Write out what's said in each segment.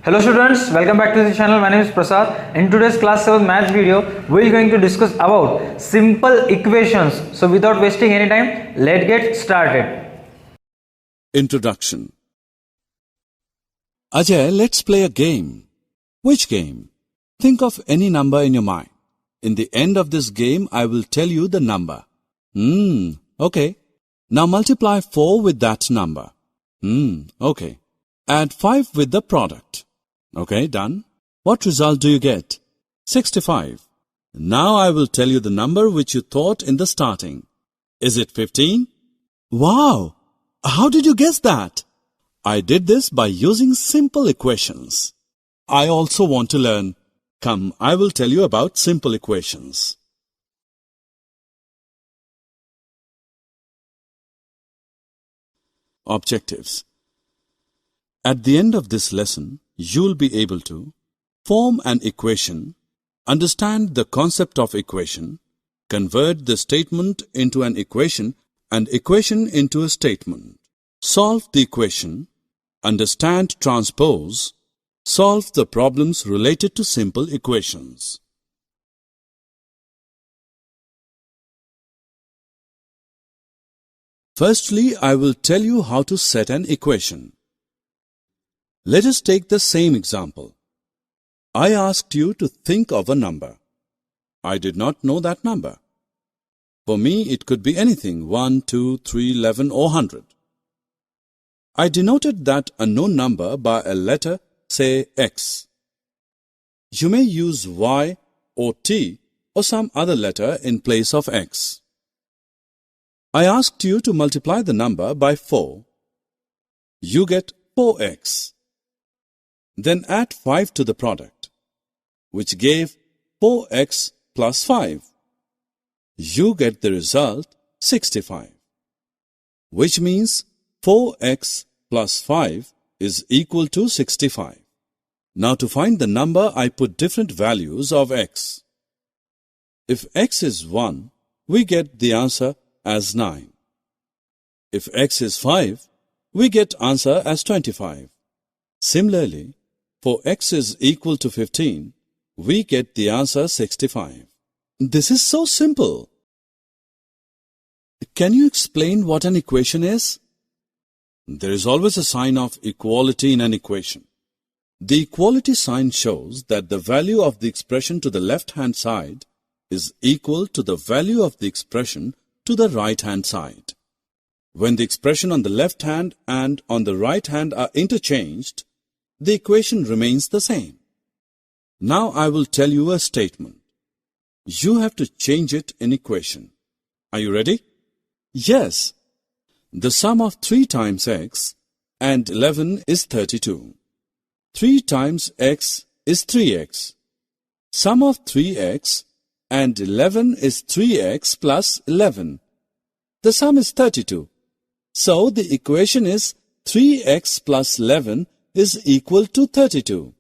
Hello students, welcome back to the channel. My name is Prasad. In today's class 7 maths video, we are going to discuss about simple equations. So without wasting any time, let's get started. Introduction. Ajay, let's play a game. Which game? Think of any number in your mind. In the end of this game, I will tell you the number. Okay. Now multiply 4 with that number. Okay. Add 5 with the product. Okay, done. What result do you get? 65. Now I will tell you the number which you thought in the starting. Is it 15? Wow! How did you guess that? I did this by using simple equations. I also want to learn. Come, I will tell you about simple equations. Objectives. At the end of this lesson, you will be able to form an equation, understand the concept of equation, convert the statement into an equation and equation into a statement, solve the equation, understand transpose, solve the problems related to simple equations. Firstly, I will tell you how to set an equation. Let us take the same example. I asked you to think of a number. I did not know that number. For me, it could be anything, 1, 2, 3, 11 or 100. I denoted that unknown number by a letter, say X. You may use Y or T or some other letter in place of X. I asked you to multiply the number by 4. You get 4x. Then add 5 to the product, which gave 4x plus 5. You get the result 65, which means 4x plus 5 is equal to 65. Now to find the number, I put different values of x. If x is 1, we get the answer as 9. If x is 5, we get answer as 25. Similarly, for x is equal to 15, we get the answer 65. This is so simple. Can you explain what an equation is? There is always a sign of equality in an equation. The equality sign shows that the value of the expression to the left-hand side is equal to the value of the expression to the right-hand side. When the expression on the left hand and on the right hand are interchanged, the equation remains the same. Now I will tell you a statement. You have to change it in equation. Are you ready? Yes. The sum of 3 times x and 11 is 32. 3 times x is 3x. Sum of 3x and 11 is 3x plus 11. The sum is 32. So the equation is 3x plus 11 is equal to 32.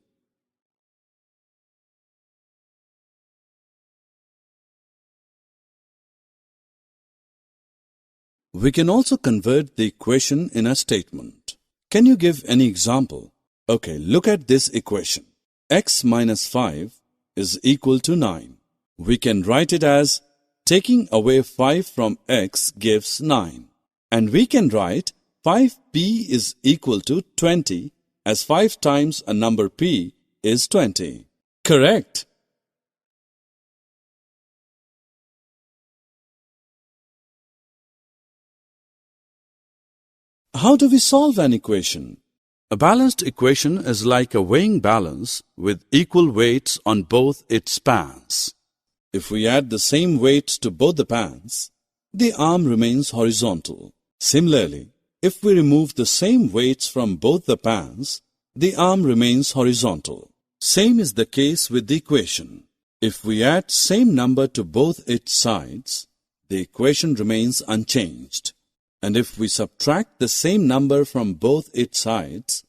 We can also convert the equation in a statement. Can you give any example? Okay, look at this equation. X minus 5 is equal to 9. We can write it as taking away 5 from x gives 9. And we can write 5p is equal to 20 as 5 times a number p is 20. Correct. How do we solve an equation? A balanced equation is like a weighing balance with equal weights on both its pans. If we add the same weights to both the pans, the arm remains horizontal. Similarly, if we remove the same weights from both the pans, the arm remains horizontal. Same is the case with the equation. If we add same number to both its sides, the equation remains unchanged. And if we subtract the same number from both its sides,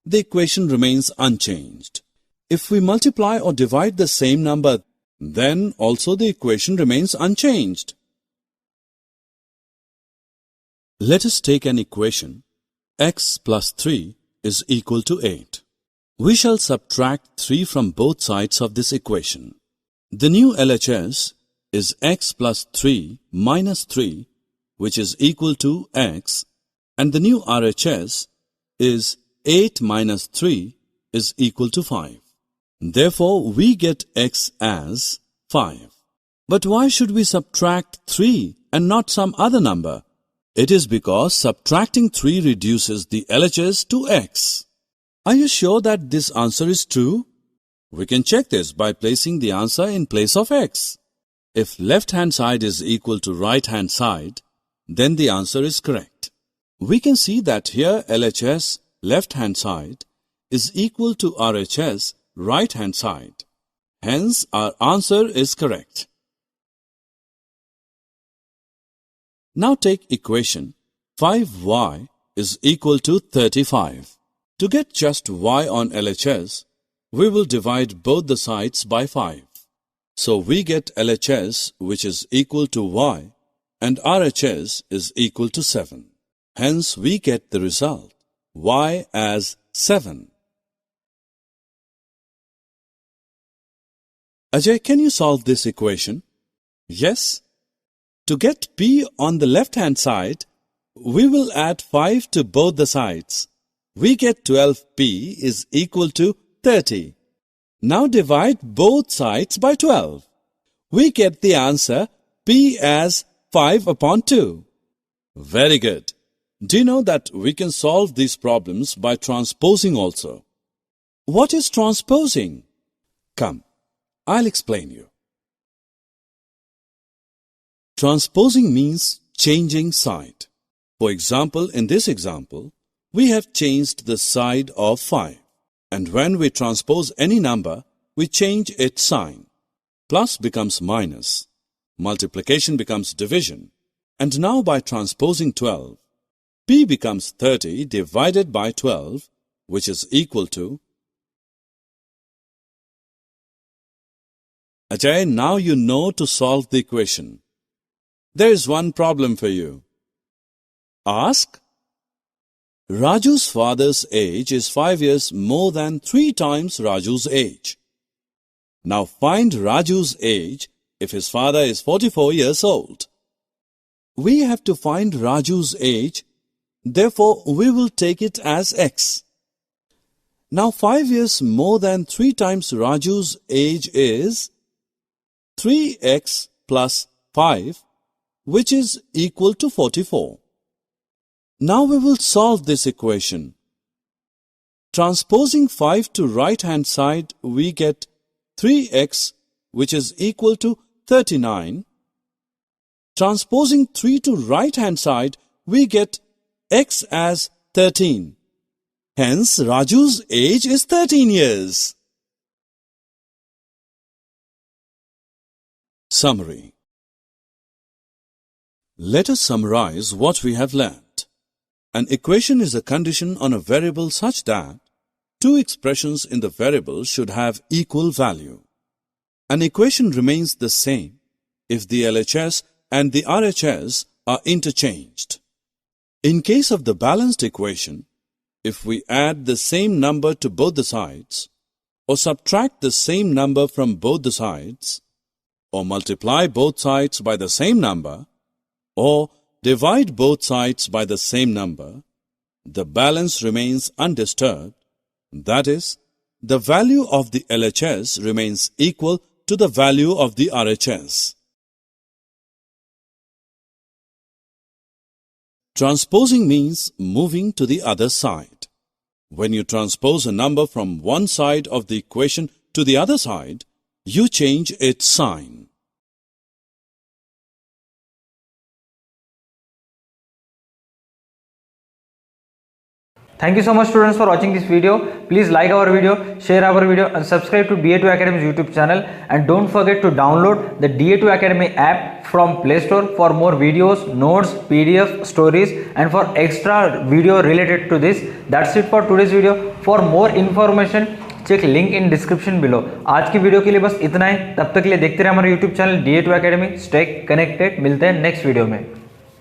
the equation remains unchanged. If we multiply or divide the same number, then also the equation remains unchanged. Let us take an equation. X plus 3 is equal to 8. We shall subtract 3 from both sides of this equation. The new LHS is x plus 3 minus 3, which is equal to x, and the new RHS is 8 minus 3 is equal to 5. Therefore, we get x as 5. But why should we subtract 3 and not some other number? It is because subtracting 3 reduces the LHS to x. Are you sure that this answer is true? We can check this by placing the answer in place of x. If left-hand side is equal to right-hand side, then the answer is correct. We can see that here LHS left-hand side is equal to RHS right-hand side. Hence, our answer is correct. Now take equation 5y is equal to 35. To get just y on LHS, we will divide both the sides by 5. So we get LHS which is equal to y and RHS is equal to 7. Hence, we get the result y as 7. Ajay, can you solve this equation? Yes. To get p on the left-hand side, we will add 5 to both the sides. We get 12p is equal to 30. Now divide both sides by 12. We get the answer p as 5 upon 2. Very good. Do you know that we can solve these problems by transposing also? What is transposing? Come, I'll explain you. Transposing means changing side. For example, in this example, we have changed the side of 5. And when we transpose any number, we change its sign. Plus becomes minus. Multiplication becomes division. And now by transposing 12, p becomes 30 divided by 12, which is equal to... Ajay, now you know to solve the equation. There is one problem for you. Ask. Raju's father's age is 5 years more than 3 times Raju's age. Now find Raju's age if his father is 44 years old. We have to find Raju's age, therefore we will take it as x. Now 5 years more than 3 times Raju's age is 3x plus 5, which is equal to 44. Now we will solve this equation. Transposing 5 to right-hand side, we get 3x, which is equal to 39. Transposing 3 to right-hand side, we get x as 13. Hence, Raju's age is 13 years. Summary. Let us summarize what we have learned. An equation is a condition on a variable such that two expressions in the variable should have equal value. An equation remains the same if the LHS and the RHS are interchanged. In case of the balanced equation, if we add the same number to both the sides, or subtract the same number from both the sides, or multiply both sides by the same number, or divide both sides by the same number, the balance remains undisturbed. That is, the value of the LHS remains equal to the value of the RHS. Transposing means moving to the other side. When you transpose a number from one side of the equation to the other side, you change its sign. Thank you so much students for watching this video. Please like our video, share our video and subscribe to da2 Academy's YouTube channel, and don't forget to download the da2 Academy app from Play Store for more videos, notes, PDF, stories and for extra video related to this. That's it for today's video. For more information check link in description below. आज की video के लिए बस इतना ही. तब तक के लिए देखते रहे हमारा YouTube channel da2 Academy. Stay connected. मिलते हैं नेक्स्ट वीडियो में.